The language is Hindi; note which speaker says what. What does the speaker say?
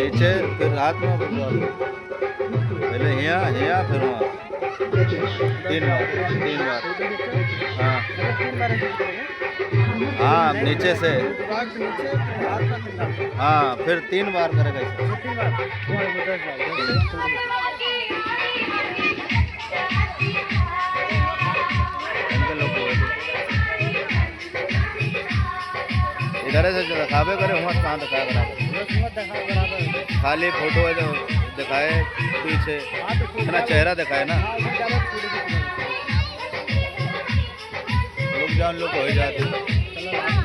Speaker 1: नीचे फिर हाथ में पहले यहाँ फिर वहाँ 3 बार हाँ हाँ नीचे से हाँ फिर 3 बार करेगा इधर से जो दिखावे करे वहाँ कहाँ दिखाया बराबर खाली फोटो है जो दिखाए पीछे इतना चेहरा दिखाए ना रुक जाओ लोग हो ही जाते